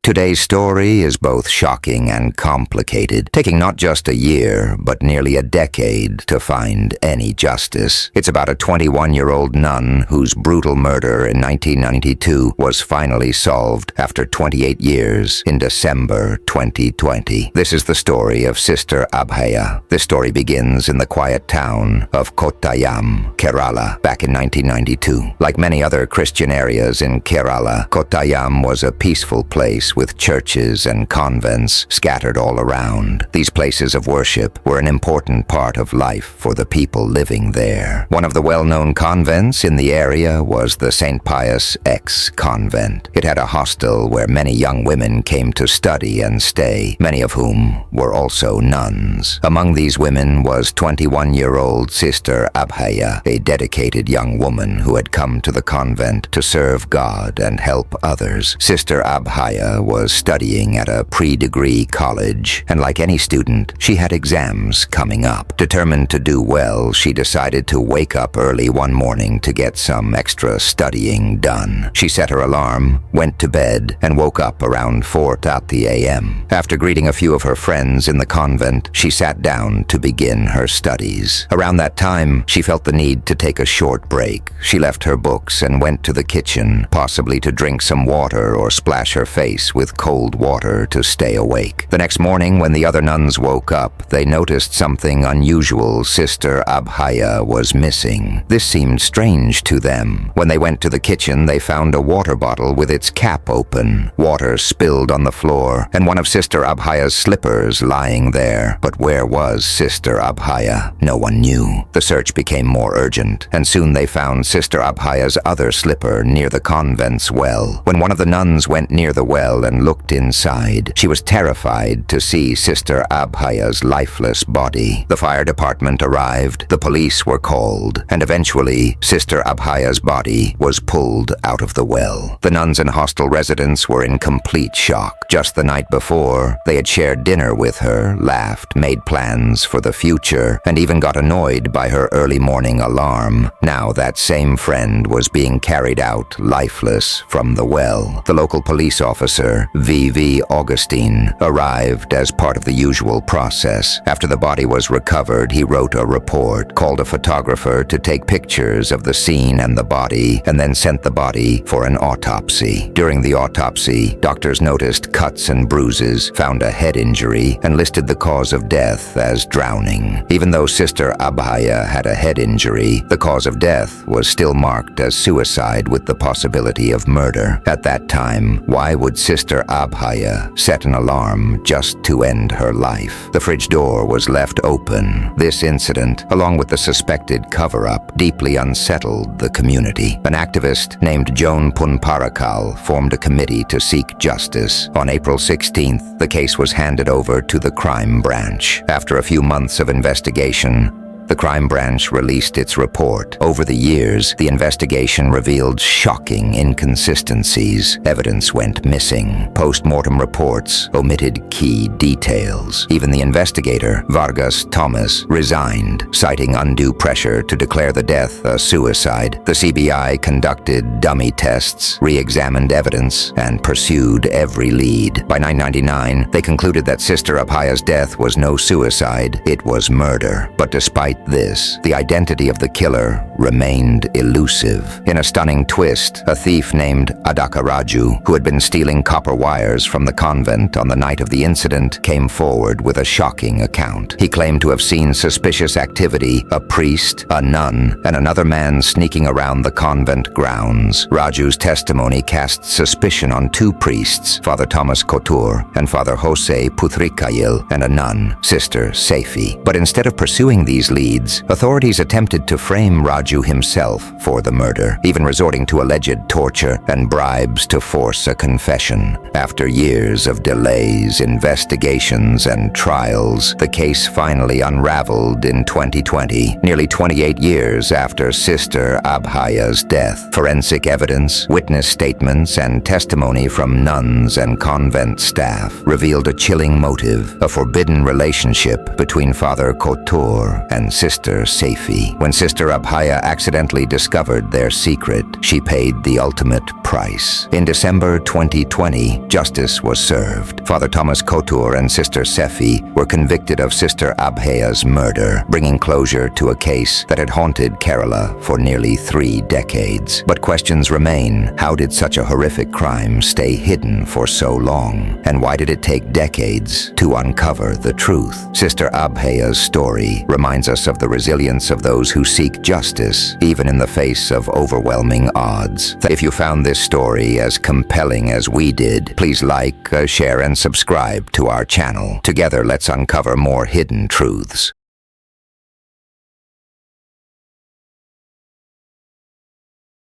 Today's story is both shocking and complicated, taking not just a year, but nearly a decade to find any justice. It's about a 21-year-old nun whose brutal murder in 1992 was finally solved after 28 years in December 2020. This is the story of Sister Abhaya. This story begins in the quiet town of Kottayam, Kerala, back in 1992. Like many other Christian areas in Kerala, Kottayam was a peaceful place with churches and convents scattered all around. These places of worship were an important part of life for the people living there. One of the well-known convents in the area was the St. Pius X convent. It had a hostel where many young women came to study and stay, many of whom were also nuns. Among these women was 21-year-old Sister Abhaya, a dedicated young woman who had come to the convent to serve God and help others. Sister Abhaya was studying at a pre-degree college, and like any student, she had exams coming up. Determined to do well, she decided to wake up early one morning to get some extra studying done. She set her alarm, went to bed, and woke up around 4:30 a.m. After greeting a few of her friends in the convent, she sat down to begin her studies. Around that time, she felt the need to take a short break. She left her books and went to the kitchen, possibly to drink some water or splash her face with cold water to stay awake. The next morning, when the other nuns woke up, they noticed something unusual. Sister Abhaya was missing. This seemed strange to them. When they went to the kitchen, they found a water bottle with its cap open. Water spilled on the floor, and one of Sister Abhaya's slippers lying there. But where was Sister Abhaya? No one knew. The search became more urgent, and soon they found Sister Abhaya's other slipper near the convent's well. When one of the nuns went near the well and looked inside, she was terrified to see Sister Abhaya's lifeless body. The fire department arrived, the police were called, and eventually Sister Abhaya's body was pulled out of the well. The nuns and hostel residents were in complete shock. Just the night before, they had shared dinner with her, laughed, made plans for the future, and even got annoyed by her early morning alarm. Now that same friend was being carried out lifeless from the well. The local police officer, V.V. Augustine, arrived as part of the usual process. After the body was recovered, he wrote a report, called a photographer to take pictures of the scene and the body, and then sent the body for an autopsy. During the autopsy, doctors noticed cuts and bruises, found a head injury, and listed the cause of death as drowning. Even though Sister Abhaya had a head injury, the cause of death was still marked as suicide with the possibility of murder. At that time, why would Sister Abhaya set an alarm just to end her life? The fridge door was left open. This incident, along with the suspected cover-up, deeply unsettled the community. An activist named Joan Punparakal formed a committee to seek justice. On April 16th, the case was handed over to the crime branch. After a few months of investigation, the crime branch released its report. Over the years, the investigation revealed shocking inconsistencies. Evidence went missing. Post-mortem reports omitted key details. Even the investigator, Vargas Thomas, resigned, citing undue pressure to declare the death a suicide. The CBI conducted dummy tests, re-examined evidence, and pursued every lead. By 1999, they concluded that Sister Abhaya's death was no suicide, it was murder. But despite this, the identity of the killer remained elusive. In a stunning twist, a thief named Adakaraju, who had been stealing copper wires from the convent on the night of the incident, came forward with a shocking account. He claimed to have seen suspicious activity, a priest, a nun, and another man sneaking around the convent grounds. Raju's testimony cast suspicion on two priests, Father Thomas Kotur and Father Jose Puthrikayil, and a nun, Sister Saifi. But instead of pursuing these leads, authorities attempted to frame Raju himself for the murder, even resorting to alleged torture and bribes to force a confession. After years of delays, investigations, and trials, the case finally unraveled in 2020, nearly 28 years after Sister Abhaya's death. Forensic evidence, witness statements, and testimony from nuns and convent staff revealed a chilling motive, a forbidden relationship between Father Kotur and sister Safi. When Sister Abhaya accidentally discovered their secret, she paid the ultimate price. In December 2020, justice was served. Father Thomas Kotur and Sister Sefi were convicted of Sister Abhaya's murder, bringing closure to a case that had haunted Kerala for nearly 3 decades. But questions remain. How did such a horrific crime stay hidden for so long? And why did it take decades to uncover the truth? Sister Abhaya's story reminds us of the resilience of those who seek justice, even in the face of overwhelming odds. If you found this story as compelling as we did, please like, share, and subscribe to our channel. Together, let's uncover more hidden truths.